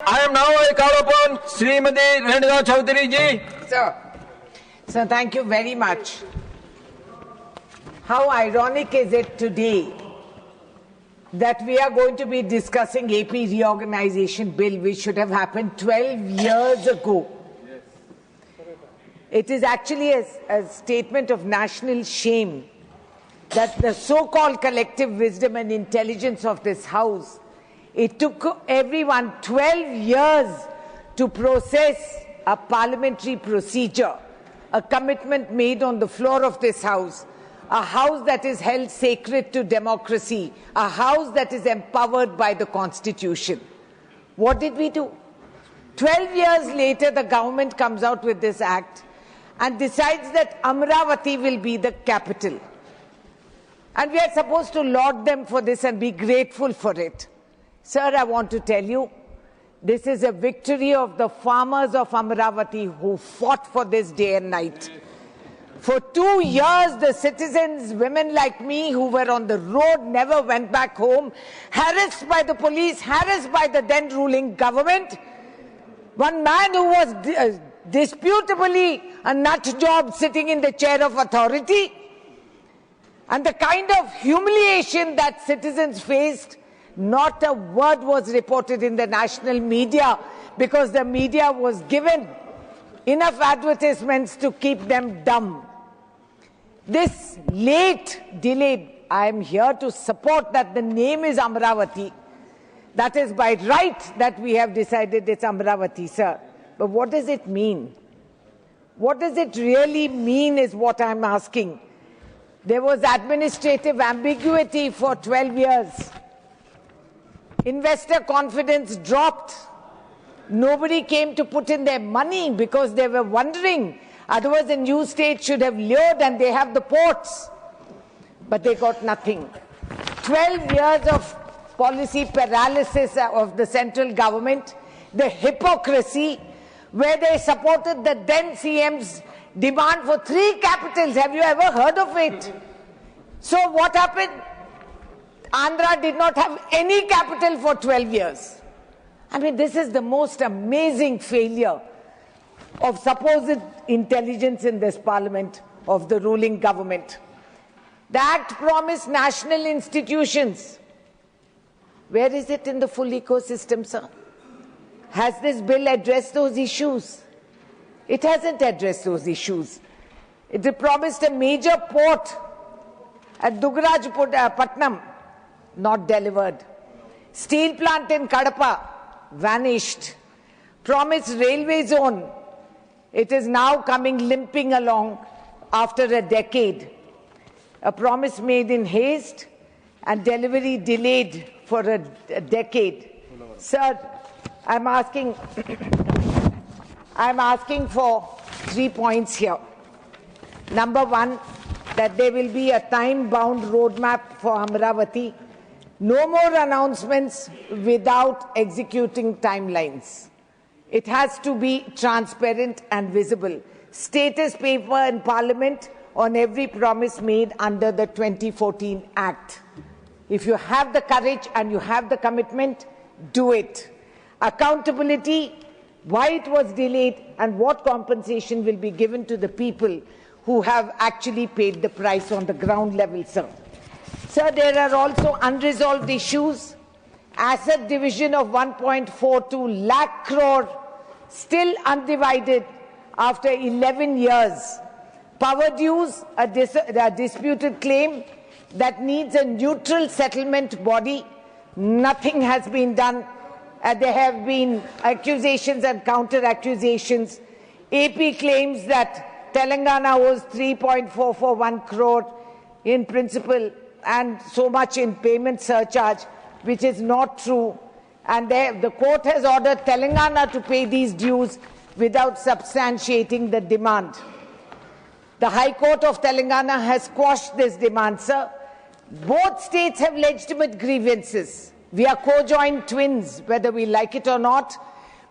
I am now I call upon Srimati Renuka Chowdhury ji. Sir, thank you very much. How ironic is it today that we are going to be discussing AP reorganization bill, which should have happened 12 years ago. It is actually a statement of national shame that the so-called collective wisdom and intelligence of this House, it took everyone 12 years to process a parliamentary procedure, a commitment made on the floor of this House, a House that is held sacred to democracy, a House that is empowered by the Constitution. What did we do? 12 years later, the government comes out with this act and decides that Amaravati will be the capital. And we are supposed to laud them for this and be grateful for it. Sir, I want to tell you, this is a victory of the farmers of Amaravati who fought for this day and night. For 2 years, the citizens, women like me who were on the road, never went back home, harassed by the police, harassed by the then ruling government. One man who was disputably a nut job sitting in the chair of authority, and the kind of humiliation that citizens faced, not a word was reported in the national media because the media was given enough advertisements to keep them dumb. This late, delayed, I am here to support that the name is Amaravati. That is by right that we have decided it's Amaravati, sir. But what does it mean? What does it really mean is what I'm asking. There was administrative ambiguity for 12 years. Investor confidence dropped. Nobody came to put in their money because they were wondering. Otherwise, a new state should have lured and they have the ports. But they got nothing. 12 years of policy paralysis of the central government, the hypocrisy, where they supported the then CM's demand for 3 capitals. Have you ever heard of it? So what happened? Andhra did not have any capital for 12 years. I mean, this is the most amazing failure of supposed intelligence in this parliament of the ruling government. The act promised national institutions. Where is it in the full ecosystem, sir? Has this bill addressed those issues? It hasn't addressed those issues. It promised a major port at Patnam, not delivered. Steel plant in Kadapa, vanished. Promised railway zone. It is now coming limping along after a decade. A promise made in haste and delivery delayed for a decade. Sir, I'm asking for 3 points here. Number one, that there will be a time-bound roadmap for Amaravati. No more announcements without executing timelines. It has to be transparent and visible. Status paper in Parliament on every promise made under the 2014 Act. If you have the courage and you have the commitment, do it. Accountability, why it was delayed and what compensation will be given to the people who have actually paid the price on the ground level, sir. Sir, there are also unresolved issues. Asset division of 1.42 lakh crore, still undivided after 11 years. Power dues, a disputed claim that needs a neutral settlement body. Nothing has been done. There have been accusations and counter-accusations. AP claims that Telangana owes 3.441 crore in principal and so much in payment surcharge, which is not true. And the court has ordered Telangana to pay these dues without substantiating the demand. The High Court of Telangana has quashed this demand, sir. Both states have legitimate grievances. We are co-joined twins, whether we like it or not.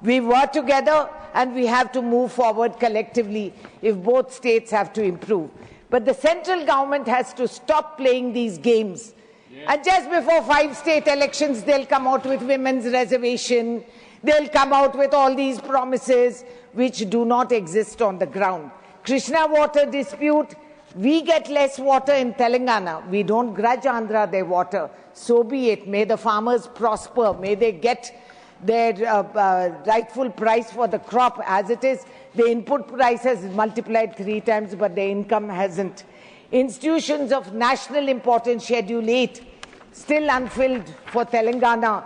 We work together and we have to move forward collectively if both states have to improve. But the central government has to stop playing these games. And just before 5 state elections, they'll come out with women's reservation. they'll come out with all these promises which do not exist on the ground. Krishna water dispute, we get less water in Telangana. We don't grudge Andhra their water. So be it. May the farmers prosper. May they get their rightful price for the crop. As it is, the input price has multiplied 3 times, but the income hasn't. Institutions of national importance, Schedule 8, still unfilled for Telangana,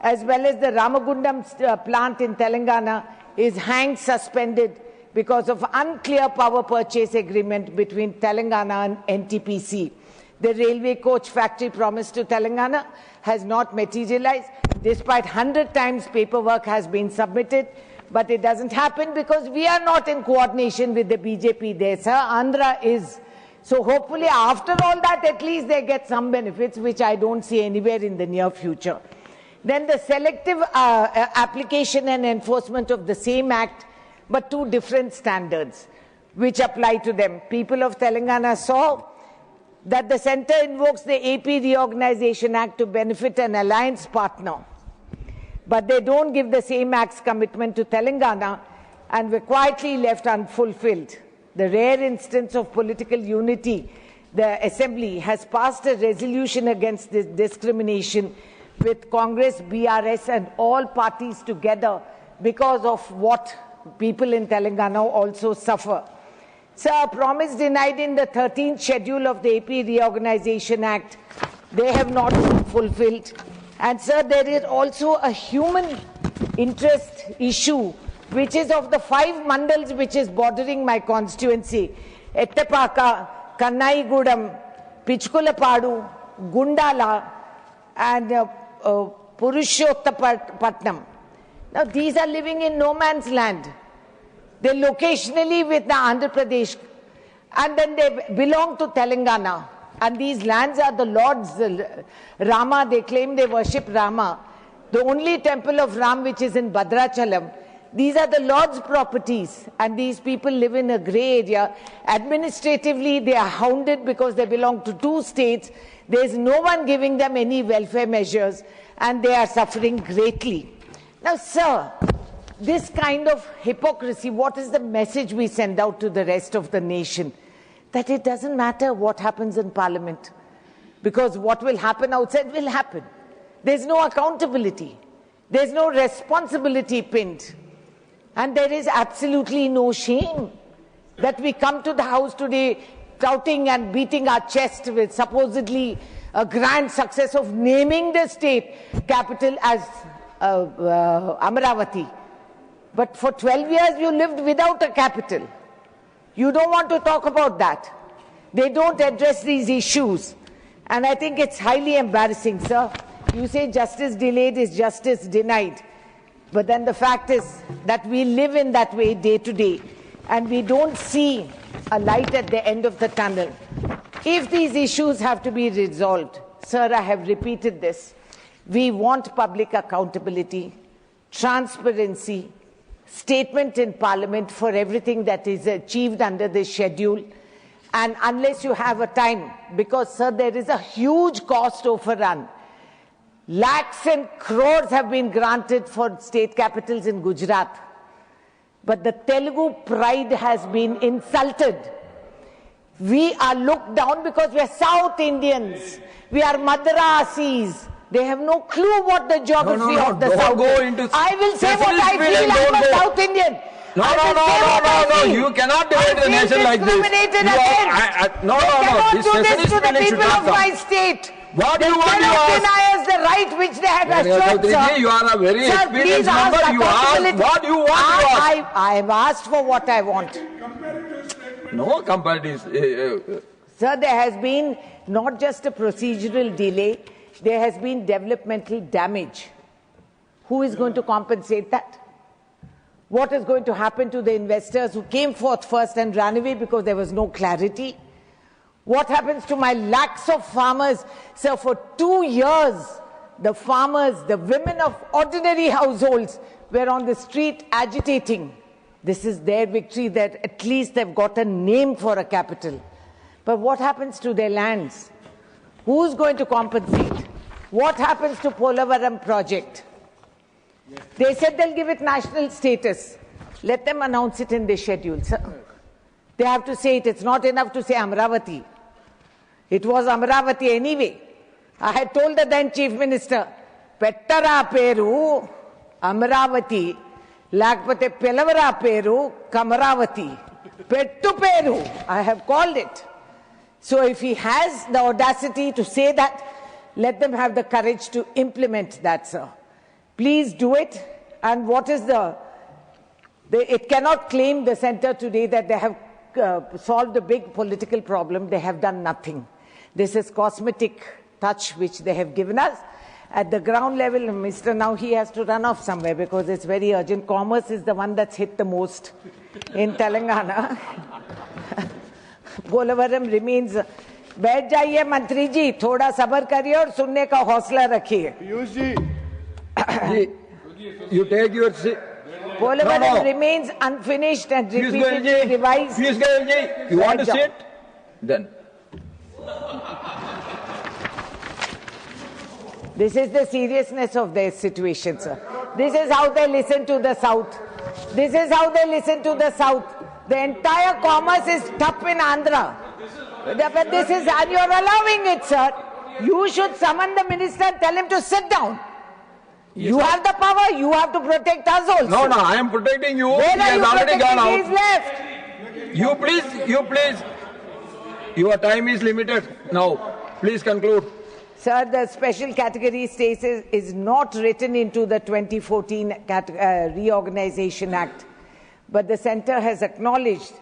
as well as the Ramagundam plant in Telangana is hanged suspended because of unclear power purchase agreement between Telangana and NTPC. The railway coach factory promised to Telangana has not materialized, despite 100 times paperwork has been submitted, but it doesn't happen because we are not in coordination with the BJP there, sir. Andhra is. So hopefully after all that, at least they get some benefits, which I don't see anywhere in the near future. Then the selective application and enforcement of the same act, but 2 different standards which apply to them. People of Telangana saw that the centre invokes the AP Reorganisation Act to benefit an alliance partner, but they don't give the same act's commitment to Telangana and were quietly left unfulfilled. The rare instance of political unity, the Assembly has passed a resolution against this discrimination with Congress, BRS and all parties together because of what people in Telangana also suffer. Sir, a promise denied in the 13th schedule of the AP Reorganisation Act, they have not been fulfilled. And sir, there is also a human interest issue, which is of the 5 mandals which is bordering my constituency: Ettapaka, Kannaigudam, Pichukulapadu, Gundala, and Purushottapatnam. Now, these are living in no man's land. They locationally with the Andhra Pradesh, and then they belong to Telangana. And these lands are the Lord's. Rama, they claim they worship Rama. The only temple of Ram which is in Bhadrachalam. These are the Lord's properties, and these people live in a grey area. Administratively, they are hounded because they belong to 2 states. There is no one giving them any welfare measures, and they are suffering greatly. Now, sir, this kind of hypocrisy, what is the message we send out to the rest of the nation? That it doesn't matter what happens in Parliament, because what will happen outside will happen. There's no accountability. There's no responsibility pinned. And there is absolutely no shame that we come to the House today touting and beating our chest with supposedly a grand success of naming the state capital as Amaravati. But for 12 years you lived without a capital. You don't want to talk about that. They don't address these issues. And I think it's highly embarrassing, sir. You say justice delayed is justice denied. But then the fact is that we live in that way day to day, and we don't see a light at the end of the tunnel. If these issues have to be resolved, sir, I have repeated this, we want public accountability, transparency, statement in Parliament for everything that is achieved under this schedule. And unless you have a time, because, sir, there is a huge cost overrun. Lakhs and crores have been granted for state capitals in Gujarat. But the Telugu pride has been insulted. We are looked down because we are South Indians. We are Madrasis. They have no clue what the geography of the South is. I will say what I feel. I'm a South Indian. No, you cannot debate a nation like this. No, this do this to the people of my state. What do you want to ask? They cannot deny us the right which they have assured, sir. You are a very experienced member. You ask what you want to ask. I have asked for what I want. No comparative. Sir, there has been not just a procedural delay, there has been developmental damage. Who is going to compensate that? What is going to happen to the investors who came forth first and ran away because there was no clarity? What happens to my lakhs of farmers? Sir, for 2 years, the farmers, the women of ordinary households were on the street agitating. This is their victory, that at least they've got a name for a capital. But what happens to their lands? Who's going to compensate? What happens to Polavaram project? They said they'll give it national status. Let them announce it in the schedule, sir. They have to say it. It's not enough to say Amaravati. It was Amaravati anyway. I had told the then Chief Minister, Pettara Peru, Amaravati, Lakpate Pelavara Peru, Kamaravati. Pettu Peru, I have called it. So if he has the audacity to say that, let them have the courage to implement that, sir. Please do it. And what is it cannot claim, the centre today, that they have solved a big political problem. They have done nothing. This is cosmetic touch which they have given us. At the ground level, Mr. Now he has to run off somewhere because it's very urgent. Commerce is the one that's hit the most in Telangana. Polavaram remains. बैठ जाइए मंत्री जी, थोड़ा सब्र करिए और सुनने का हौसला रखिए. Piyush ji, you take your seat. Polavaram remains unfinished and repeatedly revised. Piyush Goyal ji, you want to sit? Then. This is the seriousness of their situation, sir. This is how they listen to the South. This is how they listen to the South. The entire commerce is tough in Andhra. But this is, and you're allowing it, sir. You should summon the minister and tell him to sit down. Yes, you have the power, you have to protect us also. No, I am protecting you. Where he are has you already gone out. He's left. You please. Your time is limited now. Please conclude. Sir, the special category status is not written into the 2014 Reorganization Act. But the centre has acknowledged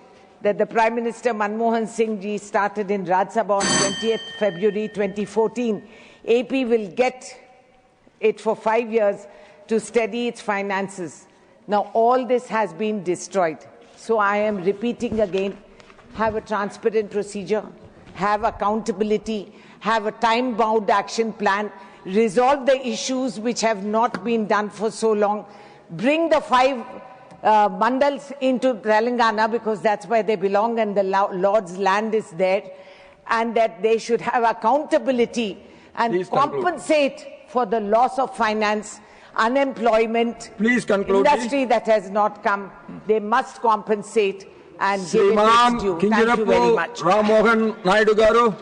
that the Prime Minister Manmohan Singh ji started in Rajya Sabha on 20th February 2014. AP will get it for 5 years to steady its finances. Now all this has been destroyed. So I am repeating again, have a transparent procedure, have accountability, have a time-bound action plan, resolve the issues which have not been done for so long, bring the 5 mandals into Telangana because that's where they belong and the Lord's land is there, and that they should have accountability and Please compensate for the loss of finance, unemployment, Please conclude, industry that has not come. They must compensate and give it its due. Thank you very much. Ram Mohan Naidu garu.